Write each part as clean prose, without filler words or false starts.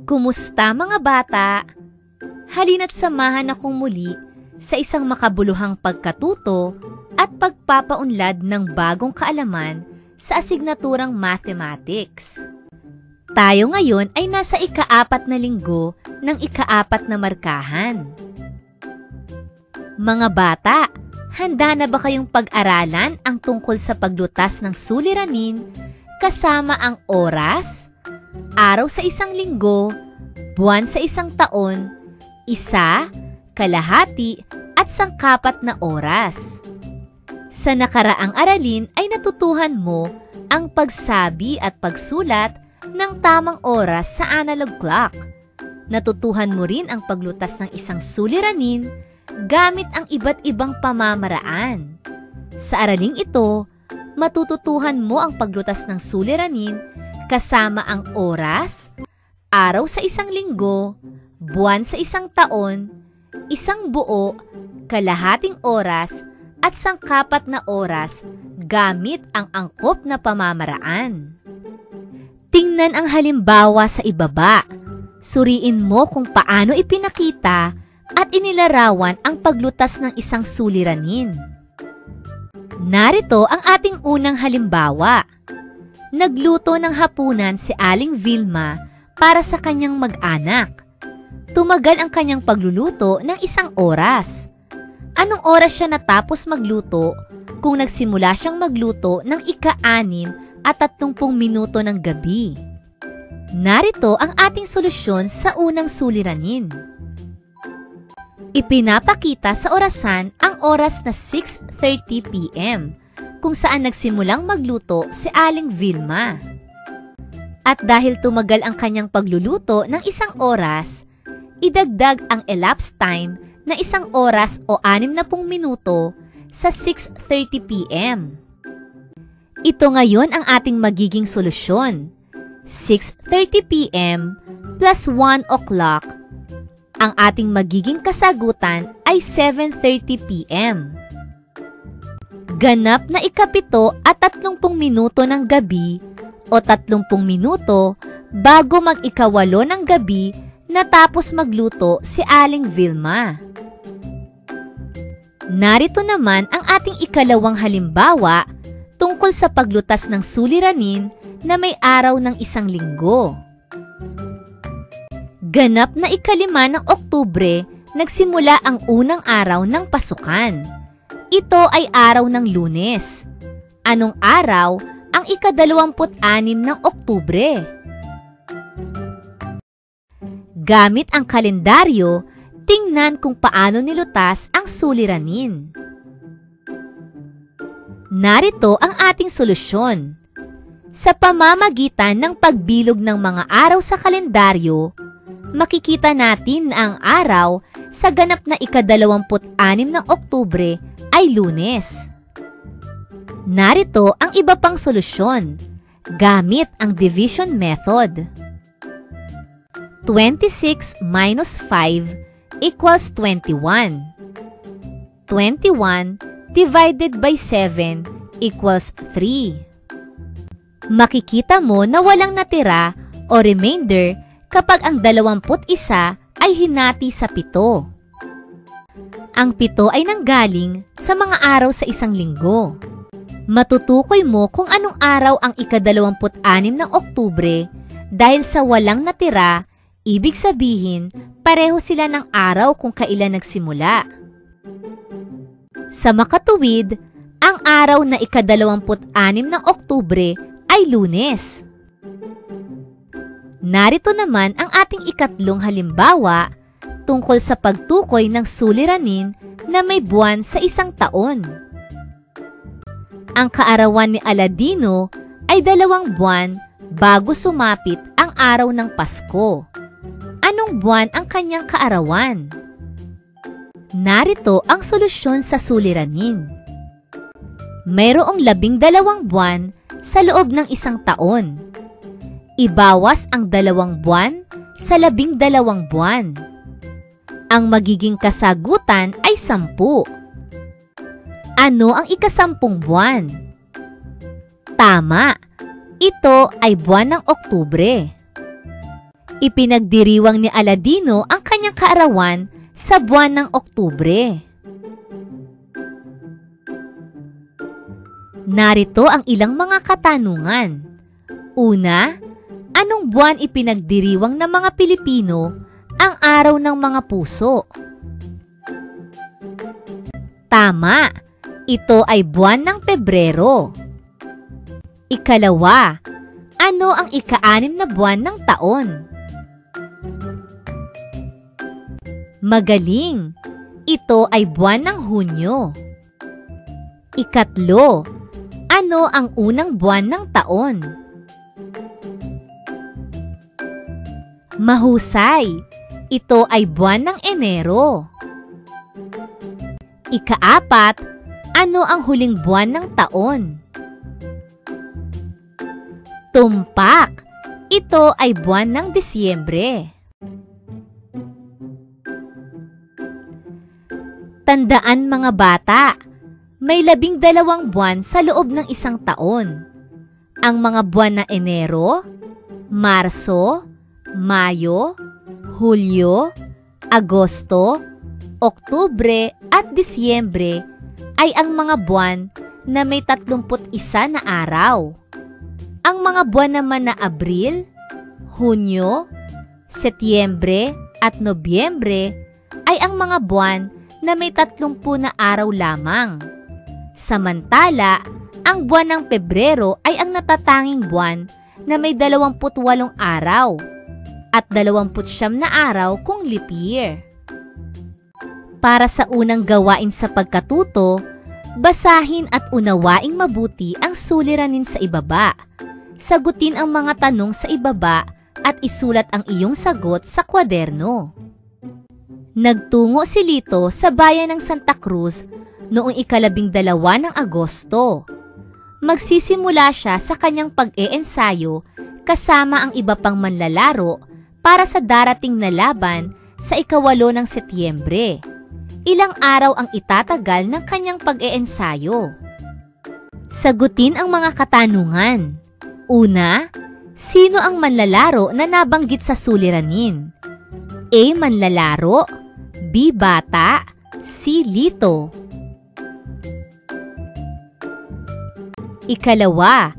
Kumusta mga bata? Halina't samahan akong muli sa isang makabuluhang pagkatuto at pagpapaunlad ng bagong kaalaman sa asignaturang Mathematics. Tayo ngayon ay nasa ika-4 na linggo ng ika-4 na markahan. Mga bata, handa na ba kayong pag-aralan ang tungkol sa paglutas ng suliranin kasama ang oras, araw sa isang linggo, buwan sa isang taon, isa, kalahati, at sangkapat na oras? Sa nakaraang aralin ay natutuhan mo ang pagsabi at pagsulat ng tamang oras sa analog clock. Natutuhan mo rin ang paglutas ng isang suliranin gamit ang iba't ibang pamamaraan. Sa araling ito, matututuhan mo ang paglutas ng suliranin kasama ang oras, araw sa isang linggo, buwan sa isang taon, isang buo, kalahating oras, at sangkapat na oras gamit ang angkop na pamamaraan. Tingnan ang halimbawa sa ibaba. Suriin mo kung paano ipinakita at inilarawan ang paglutas ng isang suliranin. Narito ang ating unang halimbawa. Nagluto ng hapunan si Aling Vilma para sa kanyang mag-anak. Tumagal ang kanyang pagluluto ng 1 oras. Anong oras siya natapos magluto kung nagsimula siyang magluto ng ika-6 at 30 minuto ng gabi? Narito ang ating solusyon sa unang suliranin. Ipinapakita sa orasan ang oras na 6:30 p.m. kung saan nagsimulang magluto si Aling Vilma. At dahil tumagal ang kanyang pagluluto ng 1 oras, idagdag ang elapsed time na 1 oras o 60 minuto sa 6:30 p.m. Ito ngayon ang ating magiging solusyon. 6:30 p.m. plus 1 o'clock. Ang ating magiging kasagutan ay 7:30 p.m. Ganap na ika-7 at 30 minuto ng gabi o 30 minuto bago mag-ika-8 ng gabi natapos magluto si Aling Vilma. Narito naman ang ating ikalawang halimbawa tungkol sa paglutas ng suliranin na may araw ng 1 linggo. Ganap na ika-5 ng Oktubre, nagsimula ang unang araw ng pasukan. Ito ay araw ng Lunes. Anong araw ang ika-26 ng Oktubre? Gamit ang kalendaryo, tingnan kung paano nilutas ang suliranin. Narito ang ating solusyon. Sa pamamagitan ng pagbilog ng mga araw sa kalendaryo, makikita natin na ang araw sa ganap na ika-26 ng Oktubre ay Lunes. Narito ang iba pang solusyon gamit ang division method. 26 minus 5 equals 21. 21 divided by 7 equals 3. Makikita mo na walang natira o remainder kapag ang 21 ay hinati sa 7. Ang 7 ay nanggaling sa mga araw sa 1 linggo. Matutukoy mo kung anong araw ang ika-26 ng Oktubre dahil sa walang natira, ibig sabihin pareho sila ng araw kung kailan nagsimula. Sa makatuwid, ang araw na ika-26 ng Oktubre ay Lunes. Narito naman ang ating ikatlong halimbawa tungkol sa pagtukoy ng suliranin na may buwan sa 1 taon. Ang kaarawan ni Aladino ay 2 buwan bago sumapit ang araw ng Pasko. Anong buwan ang kanyang kaarawan? Narito ang solusyon sa suliranin. Mayroong 12 buwan sa loob ng 1 taon. Ibawas ang 2 buwan sa 12 buwan. Ang magiging kasagutan ay 10. Ano ang ika-10 buwan? Tama, ito ay buwan ng Oktubre. Ipinagdiriwang ni Aladino ang kanyang kaarawan sa buwan ng Oktubre. Narito ang ilang mga katanungan. Una, anong buwan ipinagdiriwang ng mga Pilipino ang araw ng mga puso? Tama, ito ay buwan ng Pebrero. Ikalawa, ano ang ika-6 na buwan ng taon? Magaling, ito ay buwan ng Hunyo. Ikatlo, ano ang unang buwan ng taon? Mahusay, ito ay buwan ng Enero. Ika-4, ano ang huling buwan ng taon? Tumpak, ito ay buwan ng Disyembre. Tandaan mga bata, may 12 buwan sa loob ng isang taon. Ang mga buwan na Enero, Marso, Mayo, Hulyo, Agosto, Oktubre at Disyembre ay ang mga buwan na may 31 na araw. Ang mga buwan naman na Abril, Hunyo, Setyembre at Nobyembre ay ang mga buwan na may 30 na araw lamang. Samantala, ang buwan ng Pebrero ay ang natatanging buwan na may 28 araw at 29 na araw kung leap year. Para sa unang gawain sa pagkatuto, basahin at unawaing mabuti ang suliranin sa ibaba. Sagutin ang mga tanong sa ibaba at isulat ang iyong sagot sa kwaderno. Nagtungo si Lito sa bayan ng Santa Cruz noong 12 ng Agosto. Magsisimula siya sa kanyang pag-eensayo kasama ang iba pang manlalaro para sa darating na laban sa 8 ng Setyembre. Ilang araw ang itatagal ng kanyang pag-eensayo. Sagutin ang mga katanungan. Una, sino ang manlalaro na nabanggit sa suliranin? A. Manlalaro, B. Bata, C. Lito. Ikalawa,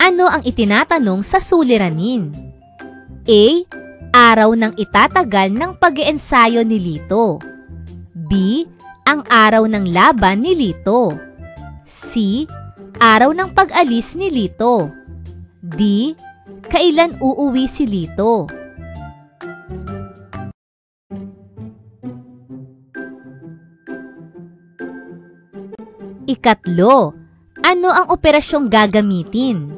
ano ang itinatanong sa suliranin? A. Araw ng itatagal ng pag-eensayo ni Lito. B. Ang araw ng laban ni Lito. C. Araw ng pag-alis ni Lito. D. Kailan uuwi si Lito? Ikatlo, ano ang operasyong gagamitin?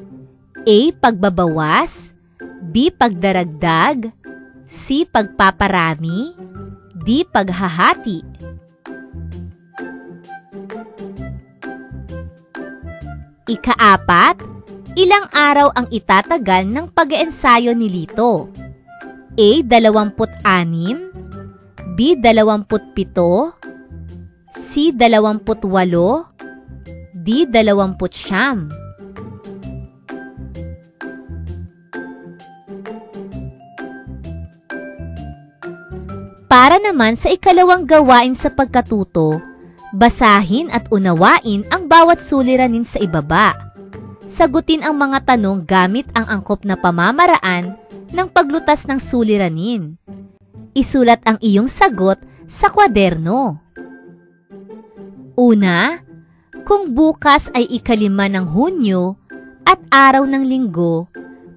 A. Pagbabawas, B. Pagdaragdag, C. Pagpaparami, D. Paghahati. Ika-4, ilang araw ang itatagal ng pag-eensayo ni Lito? A. 26, B. 27, C. 28, D. 29. Para naman sa ikalawang gawain sa pagkatuto, basahin at unawain ang bawat suliranin sa ibaba. Sagutin ang mga tanong gamit ang angkop na pamamaraan ng paglutas ng suliranin. Isulat ang iyong sagot sa kwaderno. Una, kung bukas ay 5 ng Hunyo at araw ng Linggo,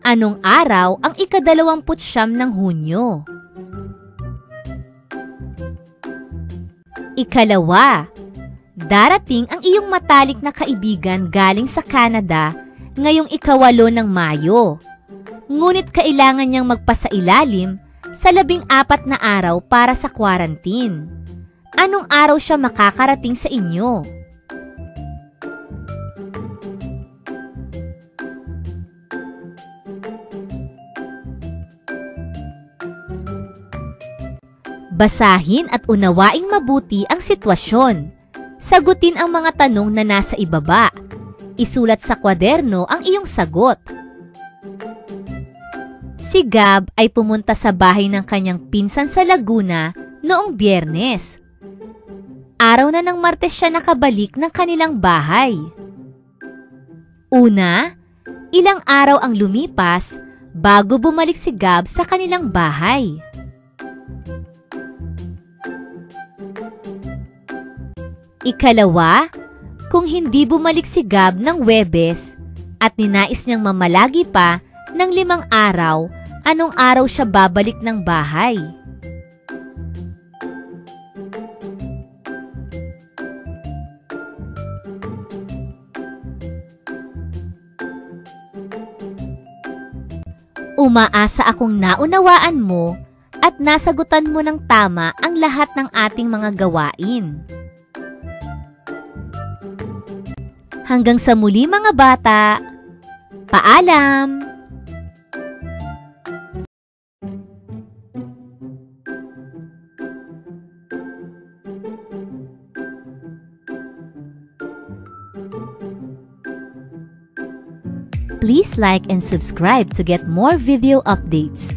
anong araw ang 29 ng Hunyo? Ikalawa, darating ang iyong matalik na kaibigan galing sa Canada ngayong 8 ng Mayo. Ngunit kailangan niyang magpasailalim sa 14 na araw para sa quarantine. Anong araw siya makakarating sa inyo? Basahin at unawaing mabuti ang sitwasyon. Sagutin ang mga tanong na nasa ibaba. Isulat sa kwaderno ang iyong sagot. Si Gab ay pumunta sa bahay ng kanyang pinsan sa Laguna noong Biyernes. Araw na ng Martes siya nakabalik ng kanilang bahay. Una, ilang araw ang lumipas bago bumalik si Gab sa kanilang bahay. Ikalawa, kung hindi bumalik si Gab ng Huwebes at ninais niyang mamalagi pa ng 5 araw, anong araw siya babalik ng bahay? Umaasa akong naunawaan mo at nasagutan mo ng tama ang lahat ng ating mga gawain. Hanggang sa muli mga bata, paalam! Please like and subscribe to get more video updates.